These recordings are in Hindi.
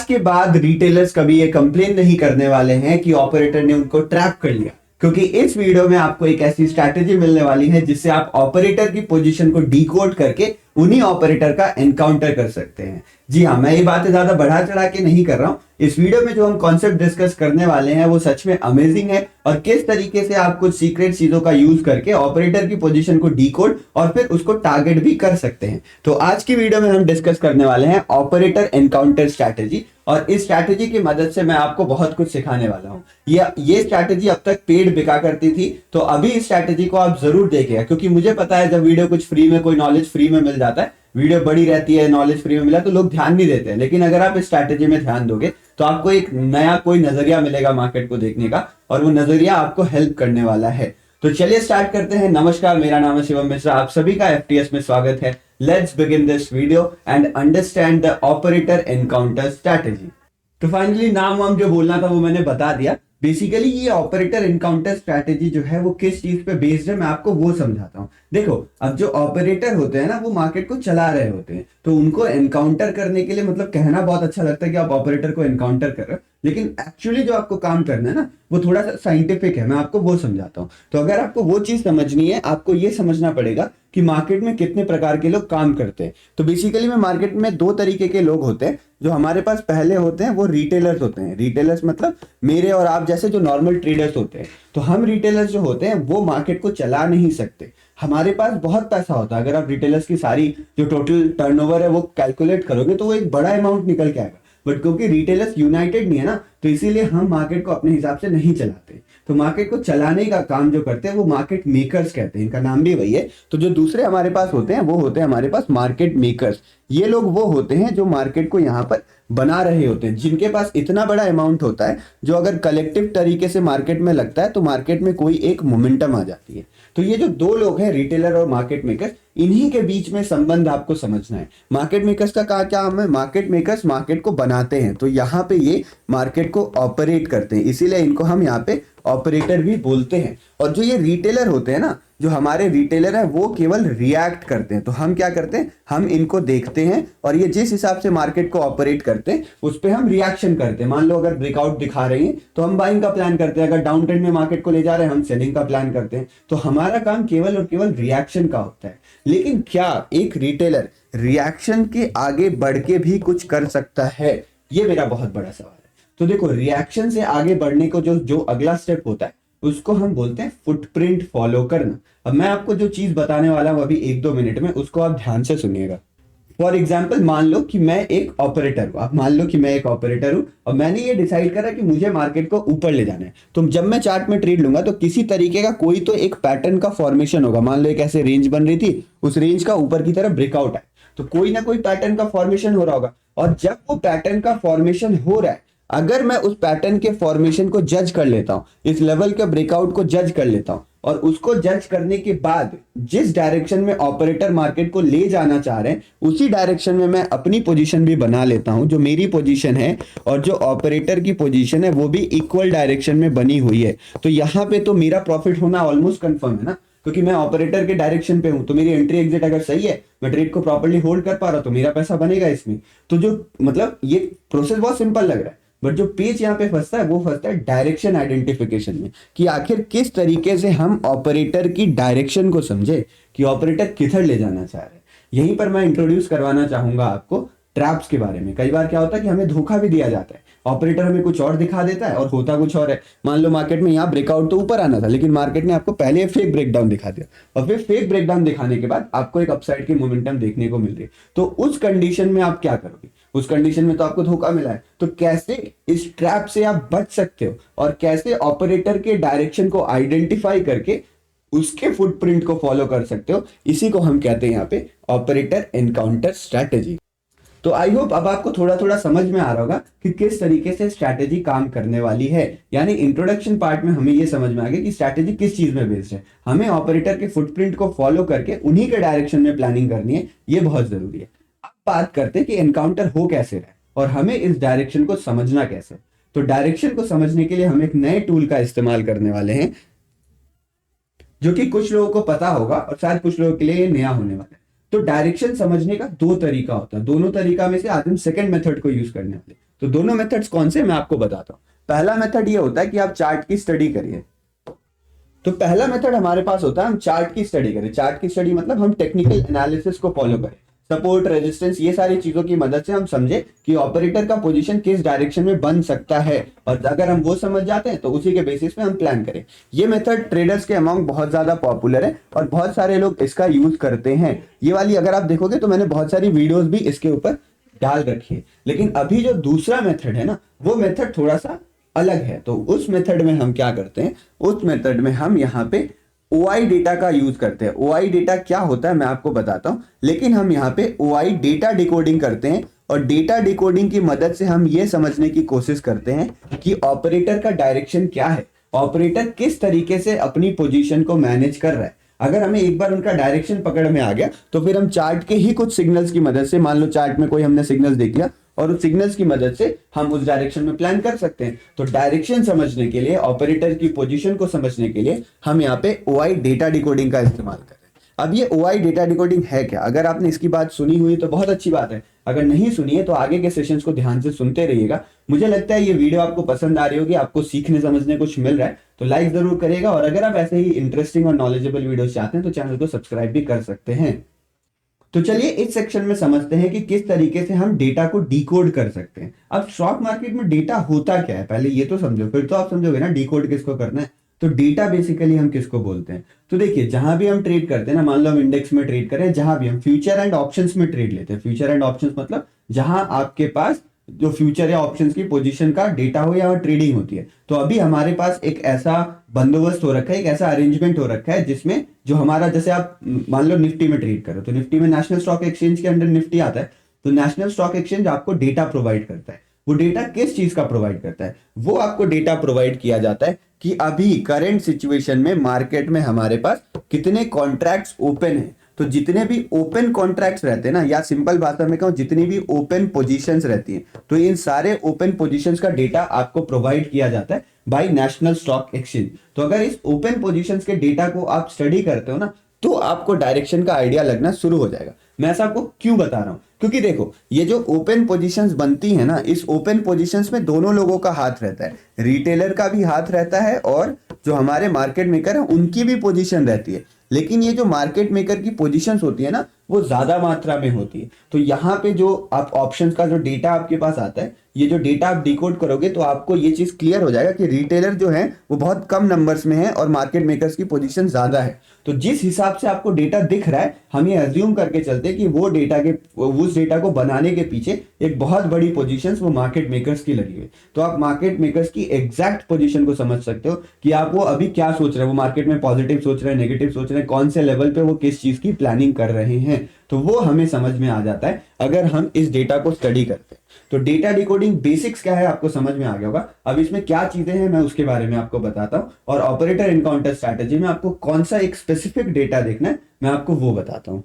के बाद रिटेलर्स कभी ये कंप्लेन नहीं करने वाले हैं कि ऑपरेटर ने उनको ट्रैप कर लिया, क्योंकि इस वीडियो में आपको एक ऐसी स्ट्रैटेजी मिलने वाली है जिससे आप ऑपरेटर की पोजीशन को डिकोड करके उन्हीं ऑपरेटर का एनकाउंटर कर सकते हैं। जी हाँ, मैं ये बातें ज्यादा बढ़ा चढ़ा के नहीं कर रहा हूं। इस वीडियो में जो हम कॉन्सेप्ट डिस्कस करने वाले हैं वो सच में अमेजिंग है और किस तरीके से आप कुछ सीक्रेट चीजों का यूज करके ऑपरेटर की पोजीशन को डिकोड और फिर उसको टारगेट भी कर सकते हैं। तो आज की वीडियो में हम डिस्कस करने वाले हैं ऑपरेटर एनकाउंटर स्ट्रैटेजी, और इस स्ट्रैटेजी की मदद से मैं आपको बहुत कुछ सिखाने वाला हूं। ये स्ट्रैटेजी अब तक पेड बिका करती थी, तो अभी इस स्ट्रैटेजी को आप जरूर देखिएगा, क्योंकि मुझे पता है जब वीडियो कुछ फ्री में, कोई नॉलेज फ्री में मिल जाता है, वीडियो बड़ी रहती है, नॉलेज फ्री में मिला तो लोग ध्यान नहीं देते हैं। लेकिन अगर आप इस स्ट्रैटेजी में ध्यान दोगे तो आपको एक नया कोई नजरिया मिलेगा मार्केट को देखने का, और वो नजरिया आपको हेल्प करने वाला है। तो चलिए स्टार्ट करते हैं। नमस्कार, मेरा नाम है शिवम मिश्रा, आप सभी का एफटीएस में स्वागत है। Let's begin this video and understand the operator encounter strategy. तो फाइनली नाम वाम जो बोलना था वो मैंने बता दिया। बेसिकली ये ऑपरेटर एनकाउंटर स्ट्रैटेजी जो है वो किस चीज पे बेस्ड है मैं आपको वो समझाता हूँ। देखो, अब जो ऑपरेटर होते हैं ना वो मार्केट को चला रहे होते हैं, तो उनको एनकाउंटर करने के लिए, मतलब कहना बहुत अच्छा लगता है कि आप ऑपरेटर को एनकाउंटर कर रहे हो, लेकिन एक्चुअली जो आपको काम करना है ना वो थोड़ा सा साइंटिफिक है। मैं आपको वो समझाता हूँ। तो अगर आपको वो चीज समझनी है, आपको ये समझना पड़ेगा कि मार्केट में कितने प्रकार के लोग काम करते हैं। तो बेसिकली में मार्केट में दो तरीके के लोग होते हैं। जो हमारे पास पहले होते हैं वो रिटेलर्स होते हैं। रिटेलर्स मतलब मेरे और आप जैसे जो नॉर्मल ट्रेडर्स होते हैं। तो हम रिटेलर्स जो होते हैं वो मार्केट को चला नहीं सकते। हमारे पास बहुत पैसा होता है। अगर आप रिटेलर्स की सारी जो टोटल टर्नओवर है वो कैलकुलेट करोगे तो वो एक बड़ा अमाउंट निकल के आएगा, बट क्योंकि रिटेलर्स यूनाइटेड नहीं है ना, तो इसीलिए हम मार्केट को अपने हिसाब से नहीं चलाते। तो मार्केट को चलाने का काम जो करते हैं वो मार्केट मेकर्स कहते हैं, इनका नाम भी वही है। तो जो दूसरे हमारे पास होते हैं वो होते हैं हमारे पास मार्केट मेकर्स। ये लोग वो होते हैं जो मार्केट को यहाँ पर बना रहे होते हैं, जिनके पास इतना बड़ा अमाउंट होता है जो अगर कलेक्टिव तरीके से मार्केट में लगता है तो मार्केट में कोई एक मोमेंटम आ जाती है। तो ये जो दो लोग हैं, रिटेलर और मार्केट मेकर्स, इन्हीं के बीच में संबंध आपको समझना है। मार्केट मेकर्स का क्या काम है? मार्केट मेकर्स मार्केट को बनाते हैं, तो यहाँ पे ये मार्केट को ऑपरेट करते हैं, इसीलिए इनको हम यहाँ पे ऑपरेटर भी बोलते हैं। और जो ये रिटेलर होते हैं ना, जो हमारे रिटेलर है वो केवल रिएक्ट करते हैं। तो हम क्या करते हैं, हम इनको देखते हैं और ये जिस हिसाब से मार्केट को ऑपरेट करते हैं उस पर हम रिएक्शन करते हैं। मान लो अगर ब्रेकआउट दिखा रही है तो हम बाइंग का प्लान करते हैं, अगर डाउन ट्रेंड में मार्केट को ले जा रहे हैं हम सेलिंग का प्लान करते हैं। तो हमारा काम केवल और केवल रिएक्शन का होता है। लेकिन क्या एक रिटेलर रिएक्शन के आगे बढ़ के भी कुछ कर सकता है? ये मेरा बहुत बड़ा सवाल है। तो देखो, रिएक्शन से आगे बढ़ने को जो अगला स्टेप होता है उसको हम बोलते हैं फुटप्रिंट फॉलो करना। अब मैं आपको जो चीज बताने वाला हूं अभी 1-2 मिनट में, उसको आप ध्यान से सुनिएगा। फॉर एग्जाम्पल, मान लो कि मैं एक ऑपरेटर हूं। आप मान लो कि मैं एक ऑपरेटर हूं और मैंने ये डिसाइड करा कि मुझे मार्केट को ऊपर ले जाना है। तो जब मैं चार्ट में ट्रेड लूंगा तो किसी तरीके का कोई तो एक पैटर्न का फॉर्मेशन होगा। मान लो एक ऐसे रेंज बन रही थी, उस रेंज का ऊपर की तरफ ब्रेकआउट है, तो कोई ना कोई पैटर्न का फॉर्मेशन हो रहा होगा। और जब वो पैटर्न का फॉर्मेशन हो रहा है, अगर मैं उस पैटर्न के फॉर्मेशन को जज कर लेता हूं, इस लेवल के ब्रेकआउट को जज कर लेता हूं, और उसको जज करने के बाद जिस डायरेक्शन में ऑपरेटर मार्केट को ले जाना चाह रहे हैं उसी डायरेक्शन में मैं अपनी पोजीशन भी बना लेता हूं। जो मेरी पोजीशन है और जो ऑपरेटर की पोजीशन है वो भी इक्वल डायरेक्शन में बनी हुई है, तो यहां पे तो मेरा प्रॉफिट होना ऑलमोस्ट कंफर्म है ना, क्योंकि मैं ऑपरेटर के डायरेक्शन पे हूं। तो मेरी एंट्री एग्जिट अगर सही है, मैं ट्रेड को प्रॉपर्ली होल्ड कर पा रहा हूं, तो मेरा पैसा बनेगा इसमें। तो जो मतलब ये प्रोसेस बहुत सिंपल लग रहा है, बट जो पेज यहाँ पे फंसता है वो फंसता है डायरेक्शन आइडेंटिफिकेशन में, कि आखिर किस तरीके से हम ऑपरेटर की डायरेक्शन को समझे कि ऑपरेटर किधर ले जाना चाह रहे हैं। यहीं पर मैं इंट्रोड्यूस करवाना चाहूंगा आपको ट्रैप्स के बारे में। कई बार क्या होता है कि हमें धोखा भी दिया जाता है, ऑपरेटर हमें कुछ और दिखा देता है और होता कुछ और है। मान लो मार्केट में यहाँ ब्रेकआउट तो ऊपर आना था, लेकिन मार्केट ने आपको पहले फेक ब्रेकडाउन दिखा दिया, और फिर फेक ब्रेकडाउन दिखाने के बाद आपको एक अपसाइड की मोमेंटम देखने को मिल रही है। तो उस कंडीशन में आप क्या करोगे? उस कंडीशन में तो आपको धोखा मिला है, तो कैसे इस ट्रैप से आप बच सकते हो और कैसे ऑपरेटर के डायरेक्शन को आइडेंटिफाई करके उसके फुटप्रिंट को फॉलो कर सकते हो, इसी को हम कहते हैं यहाँ पे ऑपरेटर एनकाउंटर स्ट्रैटेजी। तो आई होप अब आपको थोड़ा थोड़ा समझ में आ रहा होगा कि किस तरीके से स्ट्रैटेजी काम करने वाली है। यानी इंट्रोडक्शन पार्ट में हमें ये समझ में आ गया कि स्ट्रैटेजी किस चीज में बेस्ड है। हमें ऑपरेटर के फुटप्रिंट को फॉलो करके उन्हीं के डायरेक्शन में प्लानिंग करनी है, ये बहुत जरूरी है। अब बात करते हैं कि एनकाउंटर हो कैसे रहा है और हमें इस डायरेक्शन को समझना कैसे। तो डायरेक्शन को समझने के लिए हम एक नए टूल का इस्तेमाल करने वाले हैं, जो कि कुछ लोगों को पता होगा और शायद कुछ लोगों के लिए नया होने वाला है। तो डायरेक्शन समझने का दो तरीका होता है, दोनों तरीका में से आज हम सेकंड मेथड को यूज करने वाले। तो दोनों मेथड्स कौन से मैं आपको बताता हूं। पहला मेथड ये होता है कि आप चार्ट की स्टडी करिए। तो पहला मेथड हमारे पास होता है हम चार्ट की स्टडी करें। चार्ट की स्टडी मतलब हम टेक्निकल एनालिसिस को फॉलो करें, सपोर्ट, रेजिस्टेंस, ये सारी चीजों की मदद से हम समझे कि ऑपरेटर का पोजीशन किस डायरेक्शन में बन सकता है, और अगर हम वो समझ जाते हैं तो उसी के बेसिस पे हम प्लान करें। ये मेथड ट्रेडर्स के अमाउंट बहुत ज्यादा पॉपुलर है और बहुत सारे लोग इसका यूज करते हैं। ये वाली अगर आप देखोगे तो मैंने बहुत सारी वीडियोस भी इसके ऊपर डाल रखी है। लेकिन अभी जो दूसरा मेथड है ना, वो मेथड थोड़ा सा अलग है। तो उस मेथड में हम क्या करते हैं, उस मेथड में हम यहाँ पे OI डेटा का यूज करते हैं। OI डेटा क्या होता है मैं आपको बताता हूं, लेकिन हम यहाँ पे OI डेटा डिकोडिंग करते हैं, और डेटा डिकोडिंग की मदद से हम ये समझने की कोशिश करते हैं कि ऑपरेटर का डायरेक्शन क्या है, ऑपरेटर किस तरीके से अपनी पोजीशन को मैनेज कर रहा है। अगर हमें एक बार उनका डायरेक्शन पकड़ में आ गया तो फिर हम चार्ट के ही कुछ सिग्नल्स की मदद से, मान लो चार्ट में कोई हमने सिग्नल्स देख लिया और उस सिग्नल्स की मदद से हम उस डायरेक्शन में प्लान कर सकते हैं। तो डायरेक्शन समझने के लिए, ऑपरेटर की पोजीशन को समझने के लिए हम यहाँ पे OI डेटा डिकोडिंग का इस्तेमाल कर रहे हैं। अब ये OI डेटा डिकोडिंग है क्या? अगर आपने इसकी बात सुनी हुई तो बहुत अच्छी बात है, अगर नहीं सुनी है तो आगे के सेशंस को ध्यान से सुनते रहिएगा। मुझे लगता है ये वीडियो आपको पसंद आ रही होगी, आपको सीखने समझने कुछ मिल रहा है तो लाइक जरूर करिएगा, और अगर आप ऐसे ही इंटरेस्टिंग और नॉलेजेबल वीडियो चाहते हैं तो चैनल को सब्सक्राइब भी कर सकते हैं। तो चलिए इस सेक्शन में समझते हैं कि किस तरीके से हम डेटा को डिकोड कर सकते हैं। अब स्टॉक मार्केट में डेटा होता क्या है, पहले ये तो समझो, फिर तो आप समझोगे ना डिकोड किसको करना है। तो डेटा बेसिकली हम किसको बोलते हैं, तो देखिए जहां भी हम ट्रेड करते हैं ना, मान लो हम इंडेक्स में ट्रेड करें, जहां भी हम फ्यूचर एंड ऑप्शंस में ट्रेड लेते हैं, फ्यूचर एंड ऑप्शंस मतलब जहां आपके पास जो फ्यूचर या ऑप्शंस की पोजीशन का डेटा हो या ट्रेडिंग होती है। तो अभी हमारे पास एक ऐसा बंदोबस्त हो रखा है, एक ऐसा अरेंजमेंट हो रखा है जिसमें जो हमारा, जैसे आप मान लो निफ्टी में ट्रेड करो, तो निफ्टी में नेशनल स्टॉक एक्सचेंज के अंडर निफ्टी आता है। तो नेशनल स्टॉक एक्सचेंज आपको डेटा प्रोवाइड करता है। वो डेटा किस चीज का प्रोवाइड करता है? वो आपको डेटा प्रोवाइड किया जाता है कि अभी करंट सिचुएशन में मार्केट में हमारे पास कितने कॉन्ट्रैक्ट्स ओपन है। तो जितने भी ओपन कॉन्ट्रैक्ट्स रहते हैं ना, या सिंपल भाषा में कहूं जितनी भी ओपन पोजीशंस रहती हैं, तो इन सारे ओपन पोजीशंस का डेटा आपको प्रोवाइड किया जाता है बाय नेशनल स्टॉक एक्सचेंज। तो अगर इस ओपन पोजीशंस के डेटा को आप स्टडी करते हो ना, तो आपको डायरेक्शन का आइडिया लगना शुरू हो जाएगा। मैं ऐसा आपको क्यों बता रहा हूं, क्योंकि देखो ये जो ओपन पोजीशंस बनती है ना, इस ओपन पोजीशंस में दोनों लोगों का हाथ रहता है, रिटेलर का भी हाथ रहता है और जो हमारे मार्केट मेकर है उनकी भी पोजीशन रहती है। लेकिन ये जो मार्केट मेकर की पोजीशंस होती है ना, वो ज्यादा मात्रा में होती है। तो यहाँ पे जो आप ऑप्शंस का जो डेटा आपके पास आता है, ये जो डेटा आप डिकोड करोगे तो आपको ये चीज क्लियर हो जाएगा कि रिटेलर जो है वो बहुत कम नंबर्स में है और मार्केट मेकर्स की पोजीशन ज्यादा है। तो जिस हिसाब से आपको डेटा दिख रहा है, हम ये अज्यूम करके चलते हैं कि वो डेटा के, उस डेटा को बनाने के पीछे एक बहुत बड़ी पोजीशंस वो मार्केट मेकर्स की लगी हुई। तो आप मार्केट मेकर्स की एग्जैक्ट पोजीशन को समझ सकते हो कि आप वो अभी क्या सोच रहे हैं, वो मार्केट में पॉजिटिव सोच रहे हैं, नेगेटिव सोच रहे हैं, कौन से लेवल पे वो किस चीज की प्लानिंग कर रहे हैं। तो वो हमें समझ में आ जाता है अगर हम इस डेटा को स्टडी करते हैं। तो डेटा डिकोडिंग बेसिक्स क्या है आपको समझ में आ गया होगा। अब इसमें क्या चीजें हैं मैं उसके बारे में आपको बताता हूं, और ऑपरेटर एनकाउंटर स्ट्रैटेजी में आपको कौन सा एक स्पेसिफिक डेटा देखना है मैं आपको वो बताता हूं।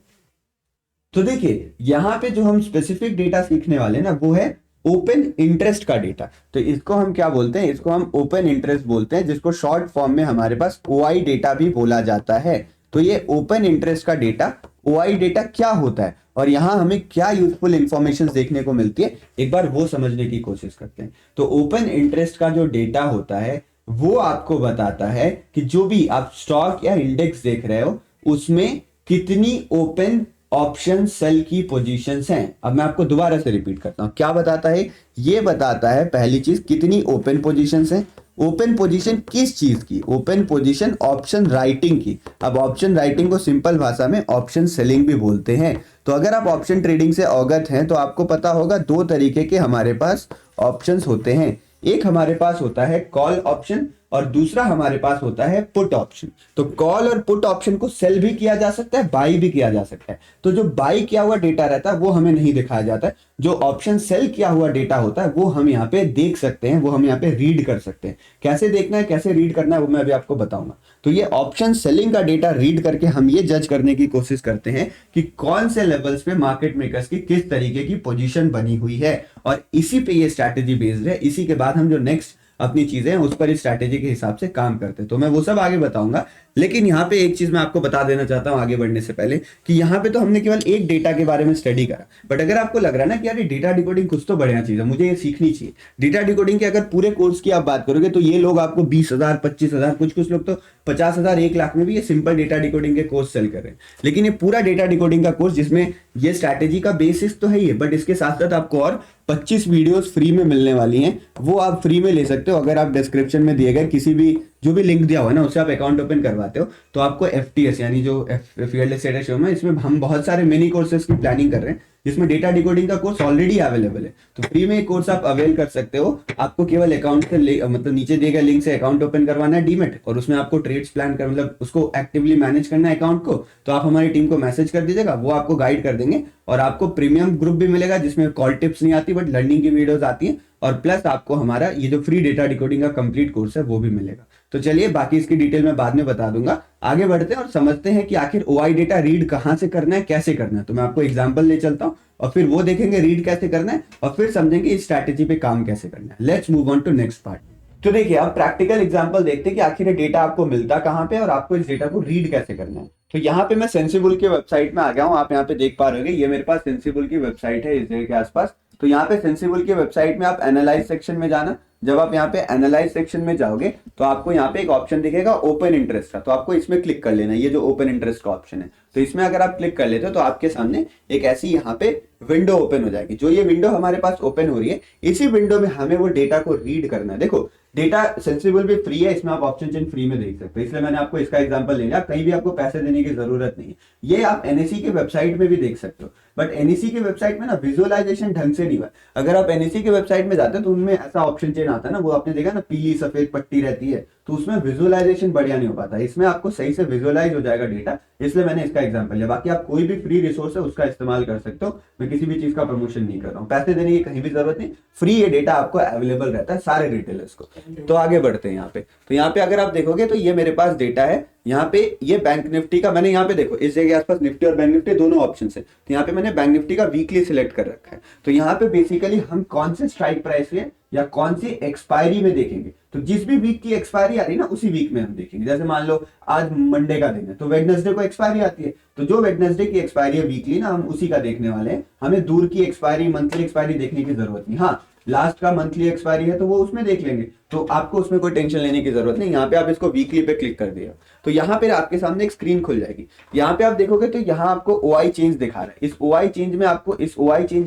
तो देखिए यहां पे जो हम स्पेसिफिक डेटा सीखने वाले हैं ना, वो है ओपन इंटरेस्ट का डेटा। तो इसको हम क्या बोलते हैं, इसको हम ओपन इंटरेस्ट बोलते हैं, जिसको शॉर्ट फॉर्म में हमारे पास OI डेटा भी बोला जाता है। तो ये ओपन इंटरेस्ट का डेटा, OI डेटा क्या होता है और यहां हमें क्या यूजफुल इंफॉर्मेशन देखने को मिलती है, एक बार वो समझने की कोशिश करते हैं। तो ओपन इंटरेस्ट का जो डेटा होता है वो आपको बताता है कि जो भी आप स्टॉक या इंडेक्स देख रहे हो उसमें कितनी ओपन ऑप्शन सेल की पोजीशंस हैं। अब मैं आपको दोबारा से रिपीट करता हूं, क्या बताता है? ये बताता है पहली चीज कितनी ओपन पोजीशंस हैं। ओपन पोजीशन किस चीज की? ओपन पोजीशन ऑप्शन राइटिंग की। अब ऑप्शन राइटिंग को सिंपल भाषा में ऑप्शन सेलिंग भी बोलते हैं। तो अगर आप ऑप्शन ट्रेडिंग से अवगत हैं तो आपको पता होगा दो तरीके के हमारे पास ऑप्शंस होते हैं। एक हमारे पास होता है कॉल ऑप्शन और दूसरा हमारे पास होता है पुट ऑप्शन। तो कॉल और पुट ऑप्शन को सेल भी किया जा सकता है, बाई भी किया जा सकता है। तो जो बाई किया हुआ डेटा रहता है वो हमें नहीं दिखाया जाता है, जो ऑप्शन सेल किया हुआ डेटा होता है वो हम यहाँ पे देख सकते हैं, वो हम यहाँ पे रीड कर सकते हैं। कैसे देखना है, कैसे रीड करना है वो मैं अभी आपको बताऊंगा। तो ये ऑप्शन सेलिंग का डेटा रीड करके हम ये जज करने की कोशिश करते हैं कि कौन से लेवल्स पे मार्केट मेकर्स की किस तरीके की पोजीशन बनी हुई है, और इसी पे ये स्ट्रैटेजी बेस्ड है। इसी के बाद हम जो नेक्स्ट अपनी चीजें उस पर इस स्ट्रैटेजी के हिसाब से काम करते हैं। तो मैं वो सब आगे बताऊंगा, लेकिन यहाँ पे एक चीज मैं आपको बता देना चाहता हूँ आगे बढ़ने से पहले कि यहाँ पे तो हमने केवल एक डेटा के बारे में स्टडी करा, बट अगर आपको लग रहा है ना कि यार ये डेटा डिकोडिंग कुछ तो बढ़िया चीज है, मुझे ये सीखनी चाहिए, डेटा डिकोडिंग के अगर पूरे कोर्स की आप बात करोगे तो ये लोग आपको 20,000 25,000 कुछ लोग तो 50,000 1 लाख में भी ये सिंपल डेटा डिकोडिंग के कोर्स सेल कर रहे हैं। लेकिन ये पूरा डेटा डिकोडिंग का कोर्स जिसमें ये स्ट्रैटेजी का बेसिस तो है ही है, बट इसके साथ साथ आपको और 25 वीडियोस फ्री में मिलने वाली हैं, वो आप फ्री में ले सकते हो। अगर आप डिस्क्रिप्शन में दिए गए किसी भी जो भी लिंक दिया हुआ है ना उससे आप अकाउंट ओपन करवाते हो तो आपको FTS यानी जो फील्डलेस ट्रेडर शो में, इसमें हम बहुत सारे मिनी कोर्सेज की प्लानिंग कर रहे हैं जिसमें डेटा डिकोडिंग का कोर्स ऑलरेडी अवेलेबल है, तो फ्री में एक कोर्स आप अवेल कर सकते हो। आपको केवल अकाउंट से मतलब नीचे दिए गए लिंक से अकाउंट ओपन करवाना है डीमेट, और उसमें आपको ट्रेड्स प्लान कर मतलब उसको एक्टिवली मैनेज करना है अकाउंट को, तो आप हमारी टीम को मैसेज कर दीजिएगा, वो आपको गाइड कर देंगे और आपको प्रीमियम ग्रुप भी मिलेगा जिसमें कॉल टिप्स नहीं आती बट लर्निंग की वीडियोस आती है, और प्लस आपको हमारा ये जो फ्री डेटा डिकोडिंग का कंप्लीट कोर्स है वो भी मिलेगा। तो चलिए बाकी इसकी डिटेल मैं बाद में बता दूंगा, आगे बढ़ते हैं और समझते हैं कि आखिर OI डेटा रीड कहां से करना है, कैसे करना है। तो मैं आपको एग्जांपल ले चलता हूं और फिर वो देखेंगे रीड कैसे करना है और फिर समझेंगे इस स्ट्रैटेजी पे काम कैसे करना है। Let's move on to next part. तो देखिए आप प्रैक्टिकल एग्जांपल देखते हैं कि आखिर ये डेटा आपको मिलता कहां पे और आपको इस डेटा को रीड कैसे करना है। तो यहाँ पे मैं सेंसिबल की वेबसाइट में आ गया हूँ, आप यहाँ पे देख पा रहे हो, ये मेरे पास सेंसिबल की वेबसाइट है इस जगह के आसपास। तो यहाँ पे सेंसिबल की वेबसाइट में आप एनालाइज सेक्शन में जाना, जब आप यहाँ पे एनालाइज सेक्शन में जाओगे तो आपको यहाँ पे एक ऑप्शन दिखेगा ओपन इंटरेस्ट का, तो आपको इसमें क्लिक कर लेना, ये जो ओपन इंटरेस्ट का ऑप्शन है। तो इसमें अगर आप क्लिक कर लेते हो तो आपके सामने एक ऐसी यहाँ पे विंडो ओपन हो जाएगी। जो ये विंडो हमारे पास ओपन हो रही है, इसी विंडो में हमें वो डेटा को रीड करना है। देखो डेटा सेंसिबल भी फ्री है, इसमें आप ऑप्शन चेन फ्री में देख सकते हो, इसलिए मैंने आपको इसका एग्जांपल ले लिया। कहीं भी आपको पैसे देने की जरूरत नहीं है, ये आप NSE की वेबसाइट में भी देख सकते हो, बट NSE की वेबसाइट में ना विजुअलाइजेशन ढंग से नहीं हुआ। अगर आप NSE की वेबसाइट में जाते हो तो उनमें ऐसा ऑप्शन चेन आता है ना, वो आपने देखा ना पीली सफेद पट्टी रहती है, तो उसमें विजुअलाइजेशन बढ़िया नहीं हो पाता। इसमें आपको सही से विजुअलाइज हो जाएगा डेटा, इसलिए मैंने इसका एग्जांपल लिया। बाकी आप कोई भी फ्री रिसोर्स है उसका इस्तेमाल कर सकते हो, मैं किसी भी चीज का प्रमोशन नहीं कर रहा हूँ, पैसे देने की कहीं भी जरूरत नहीं, फ्री ये डेटा आपको अवेलेबल रहता है सारे रिटेलर्स को। तो आगे बढ़ते हैं यहाँ पे। तो यहाँ पे अगर आप देखोगे तो ये मेरे पास डेटा है, यहाँ पे ये बैंक निफ्टी का मैंने यहाँ पे देखो इस जगह के आसपास निफ्टी और बैंक निफ्टी दोनों ऑप्शन है, तो यहाँ पे मैंने बैंक निफ्टी का वीकली सिलेक्ट कर रखा है। तो यहाँ पे बेसिकली हम कौन से स्ट्राइक प्राइस है या कौन सी एक्सपायरी में देखेंगे, तो जिस भी वीक की एक्सपायरी आ रही है ना उसी वीक में हम देखेंगे। जैसे मान लो आज मंडे का दिन है तो वेडनेसडे को एक्सपायरी आती है, तो जो वेडनेसडे की एक्सपायरी है वीकली ना हम उसी का देखने वाले हैं, हमें दूर की एक्सपायरी मंथली एक्सपायरी देखने की जरूरत नहीं। हाँ लास्ट का मंथली एक्सपायरी है तो वो उसमें देख लेंगे, तो आपको उसमें कोई टेंशन लेने की जरूरत नहीं। यहाँ पे आप इसको वीकली पे क्लिक कर दिया तो यहाँ पे आपके सामने एक स्क्रीन खुल जाएगी। यहाँ पे आप देखोगे तो यहाँ आपको OI चेंज दिखा रहा है, इस OI चेंज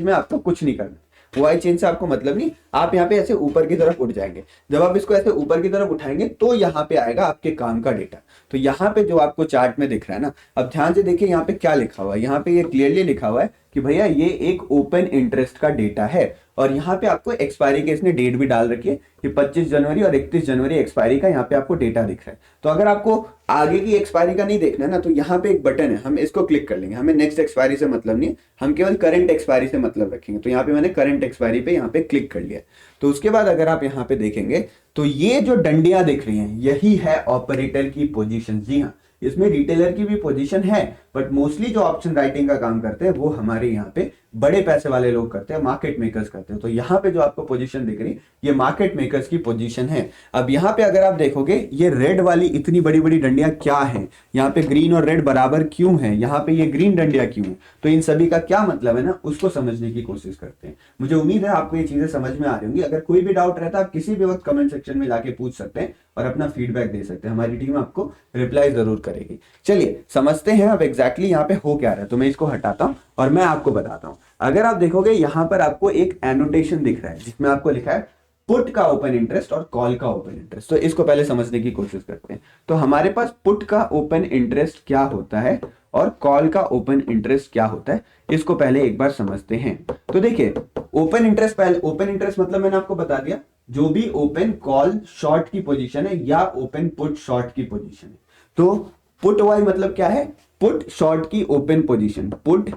में आपको कुछ नहीं करना। OI चेंज से आपको मतलब नहीं, आप यहाँ पे ऐसे ऊपर की तरफ उठ जाएंगे, जब आप इसको ऐसे ऊपर की तरफ उठाएंगे तो यहाँ पे आएगा आपके काम का डेटा। तो यहाँ पे जो आपको चार्ट में दिख रहा है ना, अब ध्यान से देखिए यहाँ पे क्या लिखा हुआ है, यहाँ पे ये क्लियरली लिखा हुआ है कि भैया ये एक ओपन इंटरेस्ट का डेटा है, और यहाँ पे आपको एक्सपायरी के इसने डेट भी डाल रखी है कि 25 जनवरी और 31 जनवरी एक्सपायरी का यहाँ पे आपको डेटा दिख रहा है। तो अगर आपको आगे की एक्सपायरी का नहीं देखना है ना, तो यहाँ पे एक बटन है, हम इसको क्लिक कर लेंगे। हमें नेक्स्ट एक्सपायरी से मतलब नहीं, हम केवल करंट एक्सपायरी से मतलब रखेंगे। तो यहाँ पे मैंने करंट एक्सपायरी पे यहाँ पे क्लिक कर लिया। तो उसके बाद अगर आप यहाँ पे देखेंगे तो ये जो डंडियां दिख रही हैं यही है ऑपरेटर की पोजीशन। जी हाँ, इसमें रिटेलर की भी पोजीशन है, बट मोस्टली जो ऑप्शन राइटिंग का काम करते हैं वो हमारे यहाँ पे बड़े पैसे वाले लोग करते हैं, मार्केट मेकर्स करते हैं। तो यहाँ पे जो आपको पोजीशन दिख रही ये मार्केट मेकर्स की पोजीशन है। अब यहाँ पे अगर आप देखोगे ये रेड वाली इतनी बड़ी बड़ी डंडियां क्या है, यहाँ पे ग्रीन और रेड बराबर क्यों है, यहाँ पे ये ग्रीन डंडियां क्यों है, तो इन सभी का क्या मतलब है ना, उसको समझने की कोशिश करते हैं। मुझे उम्मीद है आपको ये चीजें समझ में आ रही होंगी। अगर कोई भी डाउट रहता है आप किसी भी वक्त कमेंट सेक्शन में जाके पूछ सकते हैं और अपना फीडबैक दे सकते हैं, हमारी टीम आपको रिप्लाई जरूर करेगी। चलिए समझते हैं अब एग्जैक्टली यहाँ पे हो क्या रहा है। तो मैं इसको हटाता हूँ और मैं आपको बताता हूँ। अगर आप देखोगे यहाँ पर आपको एक एनोटेशन दिख रहा है जिसमें आपको लिखा है पुट का ओपन इंटरेस्ट और कॉल का ओपन इंटरेस्ट। तो इसको पहले समझने की कोशिश करते हैं। तो हमारे पास पुट का ओपन इंटरेस्ट क्या होता है और कॉल का ओपन इंटरेस्ट क्या होता है, इसको पहले एक बार समझते हैं। तो देखिए ओपन इंटरेस्ट, पहले ओपन इंटरेस्ट मतलब मैंने आपको बता दिया जो भी ओपन कॉल शॉर्ट की पोजीशन है या ओपन पुट शॉर्ट की पोजीशन है। तो पुट वाई मतलब क्या है, पुट शॉर्ट की ओपन पोजीशन, पुट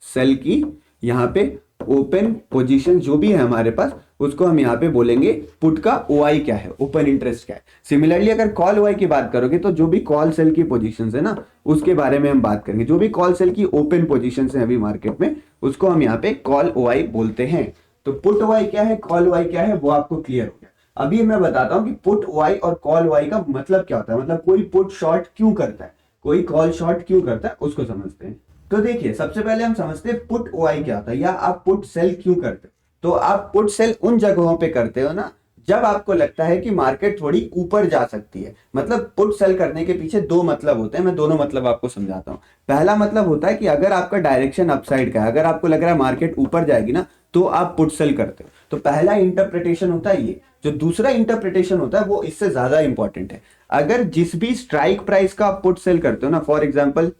सेल की यहाँ पे ओपन पोजीशन जो भी है हमारे पास उसको हम यहाँ पे बोलेंगे पुट का OI क्या है, ओपन इंटरेस्ट क्या है। सिमिलरली अगर कॉल OI की बात करोगे तो जो भी कॉल सेल की पोजीशंस है ना उसके बारे में हम बात करेंगे। जो भी कॉल सेल की ओपन पोजीशंस है अभी मार्केट में उसको हम यहाँ पे कॉल OI बोलते हैं। तो पुट OI क्या है, कॉल OI क्या है, वो आपको क्लियर हो गया। अभी मैं बताता हूं कि पुट वाई और कॉल वाई का मतलब क्या होता है, मतलब कोई पुट शॉर्ट क्यों करता है, कोई कॉल शॉर्ट क्यों करता है, उसको समझते हैं। तो देखिए सबसे पहले हम समझते हैं पुट वाई क्या होता है, या आप पुट सेल क्यों करते हो। तो आप पुट सेल उन जगहों पे करते हो ना जब आपको लगता है कि मार्केट थोड़ी ऊपर जा सकती है। मतलब पुट सेल करने के पीछे दो मतलब होते हैं, मैं दोनों मतलब आपको समझाता हूँ। पहला मतलब होता है कि अगर आपका डायरेक्शन अपसाइड का है, अगर आपको लग रहा है मार्केट ऊपर जाएगी ना, तो आप पुट सेल करते हो। तो पहला इंटरप्रिटेशन होता है ये। जो दूसरा इंटरप्रिटेशन होता है वो इससे ज्यादा इंपॉर्टेंट है। अगर जिस भी स्ट्राइक प्राइस का आप पुट सेल करते हो ना, फॉर एग्जाम्पल,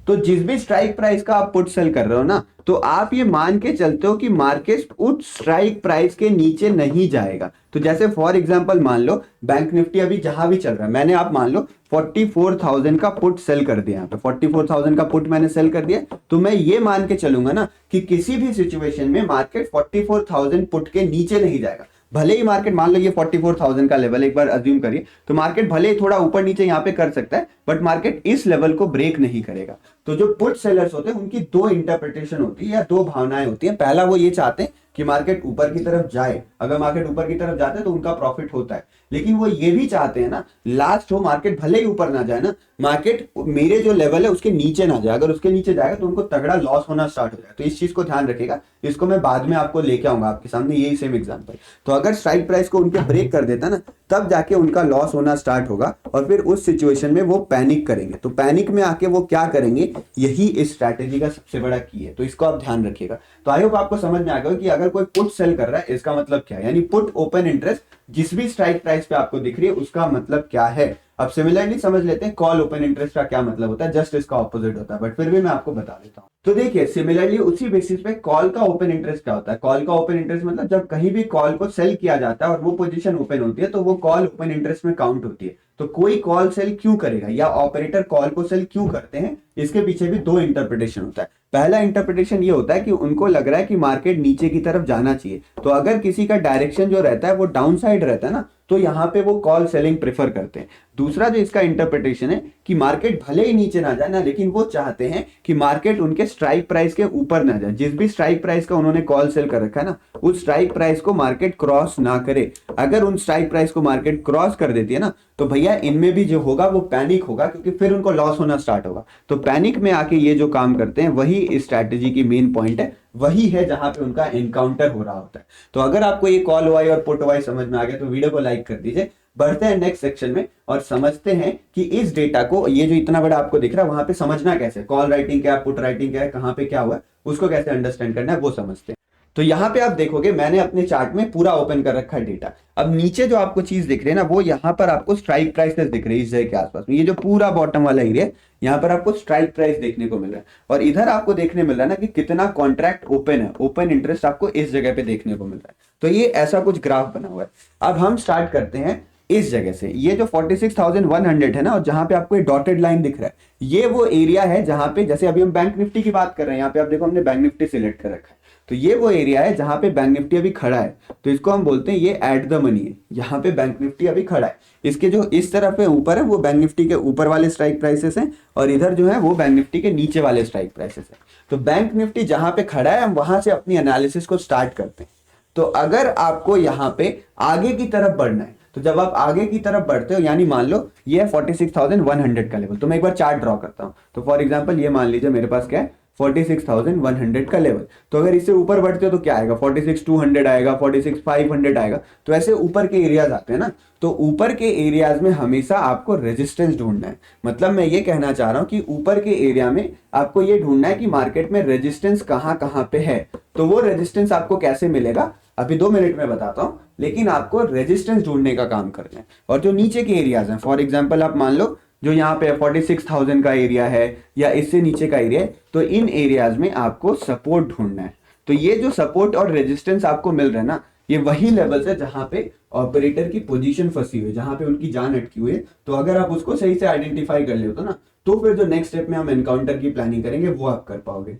तो जिस भी स्ट्राइक प्राइस का आप पुट सेल कर रहे हो ना, तो आप ये मान के चलते हो कि मार्केट उस स्ट्राइक प्राइस के नीचे नहीं जाएगा। तो जैसे फॉर एग्जांपल मान लो बैंक निफ्टी अभी जहां भी चल रहा है, मैंने आप मान लो 44,000 का पुट सेल कर दिया, यहाँ पे 44,000 का पुट मैंने सेल कर दिया, तो मैं ये मान के चलूंगा ना कि किसी भी सिचुएशन में मार्केट 44,000 पुट के नीचे नहीं जाएगा। भले ही मार्केट मान लो ये 44,000 का लेवल एक बार अज्यूम करिए, तो मार्केट भले ही थोड़ा ऊपर नीचे यहाँ पे कर सकता है, बट मार्केट इस लेवल को ब्रेक नहीं करेगा। तो जो पुट सेलर्स होते हैं उनकी दो इंटरप्रिटेशन होती है या दो भावनाएं होती हैं। पहला वो ये चाहते हैं कि मार्केट ऊपर की तरफ जाए, अगर मार्केट ऊपर की तरफ जाता है तो उनका प्रॉफिट होता है। लेकिन वो ये भी चाहते हैं ना लास्ट हो मार्केट भले ही ऊपर ना जाए ना, मार्केट मेरे जो लेवल है उसके नीचे ना जाए। अगर उसके नीचे जाएगा तो उनको तगड़ा लॉस होना स्टार्ट हो जाएगा। तो इस चीज को ध्यान रखिएगा, इसको मैं बाद में आपको लेके आऊंगा आपके सामने यही सेम एग्जांपल। तो अगर स्ट्राइक प्राइस को उनके ब्रेक कर देता ना, तब जाके उनका लॉस होना स्टार्ट होगा और फिर उस सिचुएशन में वो पैनिक करेंगे। तो पैनिक में आके वो क्या करेंगे, यही इस स्ट्रैटेजी का सबसे बड़ा की है। तो इसको आप ध्यान रखिएगा। तो आई होप आपको समझ में आ गया कि अगर कोई पुट सेल कर रहा है इसका मतलब क्या है, यानी पुट ओपन इंटरेस्ट जिस भी स्ट्राइक प्राइस पे आपको दिख रही है उसका मतलब क्या है। अब सिमिलरली समझ लेते हैं कॉल ओपन इंटरेस्ट का क्या मतलब होता है, जस्ट इसका ऑपोजिट होता है, बट फिर भी मैं आपको बता देता हूं। तो देखिए सिमिलरली उसी बेसिस पे कॉल का ओपन इंटरेस्ट क्या होता है। कॉल का ओपन इंटरेस्ट मतलब जब कहीं भी कॉल को सेल किया जाता है और वो पोजीशन ओपन होती है तो वो कॉल ओपन इंटरेस्ट में काउंट होती है। तो कोई कॉल सेल क्यों करेगा या ऑपरेटर कॉल को सेल क्यों करते हैं, इसके पीछे भी दो इंटरप्रिटेशन होता है। पहला इंटरप्रिटेशन ये होता है कि उनको लग रहा है कि मार्केट नीचे की तरफ जाना चाहिए, तो अगर किसी का डायरेक्शन जो रहता है वो डाउन साइड रहता है ना, तो यहां पे वो कॉल सेलिंग प्रेफर करते हैं। दूसरा जो इसका इंटरप्रिटेशन है कि मार्केट भले ही नीचे ना जाए ना, लेकिन वो चाहते हैं कि मार्केट उनके स्ट्राइक प्राइस के ऊपर ना जाए। जिस भी स्ट्राइक प्राइस का उन्होंने कॉल सेल कर रखा है ना, उस स्ट्राइक प्राइस को मार्केट क्रॉस ना करे। अगर उन स्ट्राइक प्राइस को मार्केट क्रॉस कर देती है ना, तो भैया इनमें भी जो होगा वो पैनिक होगा, क्योंकि फिर उनको लॉस होना स्टार्ट होगा। तो पैनिक में आके ये जो काम करते हैं वही इस स्ट्रैटेजी की मेन पॉइंट है, वही है जहां पे उनका एनकाउंटर हो रहा होता है। तो अगर आपको ये कॉल वाई और पुट वाई समझ में आ गया तो वीडियो को लाइक कर दीजिए। बढ़ते हैं नेक्स्ट सेक्शन में और समझते हैं कि इस डेटा को, ये जो इतना बड़ा आपको दिख रहा है वहां पे समझना कैसे, कॉल राइटिंग क्या है, पुट राइटिंग क्या है, कहां पे क्या हुआ है, उसको कैसे अंडरस्टैंड करना है वो समझते हैं। तो यहां पे आप देखोगे मैंने अपने चार्ट में पूरा ओपन कर रखा है डेटा। अब नीचे जो आपको चीज दिख रही है ना, वो यहां पर आपको स्ट्राइक प्राइसेस दिख रही है इस जगह के आसपास में। ये जो पूरा बॉटम वाला एरिया है, यहां पर आपको स्ट्राइक प्राइस देखने को मिल रहा है और इधर आपको देखने मिल रहा है ना कि कितना कॉन्ट्रैक्ट ओपन है, ओपन इंटरेस्ट आपको इस जगह पे देखने को मिल रहा है। तो ये ऐसा कुछ ग्राफ बना हुआ है। अब हम स्टार्ट करते हैं इस जगह से। ये जो 46,100 है ना, और जहां पे आपको ये डॉटेड लाइन दिख रहा है, ये वो एरिया है जहां पे, जैसे अभी हम बैंक निफ्टी की बात कर रहे हैं, यहाँ पे आप देखो हमने बैंक निफ्टी सिलेक्ट कर रखा है, तो ये वो एरिया है जहां पे बैंक निफ्टी अभी खड़ा है। तो इसको हम बोलते हैं ये एट द मनी है, यहाँ पे बैंक निफ्टी अभी खड़ा है। इसके जो इस तरफ है ऊपर है वो बैंक निफ्टी के ऊपर वाले स्ट्राइक प्राइसेस हैं, और इधर जो है वो बैंक निफ्टी के नीचे वाले स्ट्राइक प्राइसेस हैं। तो बैंक निफ्टी जहां पे खड़ा है हम वहां से अपनी एनालिसिस को स्टार्ट करते हैं। तो अगर आपको यहाँ पे आगे की तरफ बढ़ना है, तो जब आप आगे की तरफ बढ़ते हो, यानी मान लो ये है 46,100 का लेवल, तो मैं एक बार चार्ट ड्रॉ करता हूं। तो फॉर एग्जांपल ये मान लीजिए मेरे पास क्या है 46,100 का लेवल। तो अगर इससे ऊपर बढ़ते हो तो क्या आएगा, 46,200 आएगा, 46,500 आएगा। तो ऐसे ऊपर के एरियाज आते हैं ना, तो ऊपर के एरियाज में हमेशा आपको रेजिस्टेंस ढूंढना है। मतलब मैं ये कहना चाह रहा हूं कि ऊपर के एरिया में आपको ये ढूंढना है कि मार्केट में रेजिस्टेंस कहां कहां पे है। तो वो रेजिस्टेंस आपको कैसे मिलेगा अभी 2 मिनट में बताता हूं, लेकिन आपको रेजिस्टेंस ढूंढने का काम करना है। और जो नीचे के एरियाज हैं, फॉर एग्जांपल आप मान लो जो यहाँ पे 46,000 का एरिया है या इससे नीचे का एरिया है, तो इन एरियाज में आपको सपोर्ट ढूंढना है। तो ये जो सपोर्ट और रेजिस्टेंस आपको मिल रहा है ना, ये वही लेवल्स है जहां पे ऑपरेटर की पोजीशन फंसी हुई है, जहां पे उनकी जान अटकी हुई है। तो अगर आप उसको सही से आइडेंटिफाई कर लेते हो ना, तो फिर जो नेक्स्ट स्टेप में हम एनकाउंटर की प्लानिंग करेंगे वो आप कर पाओगे।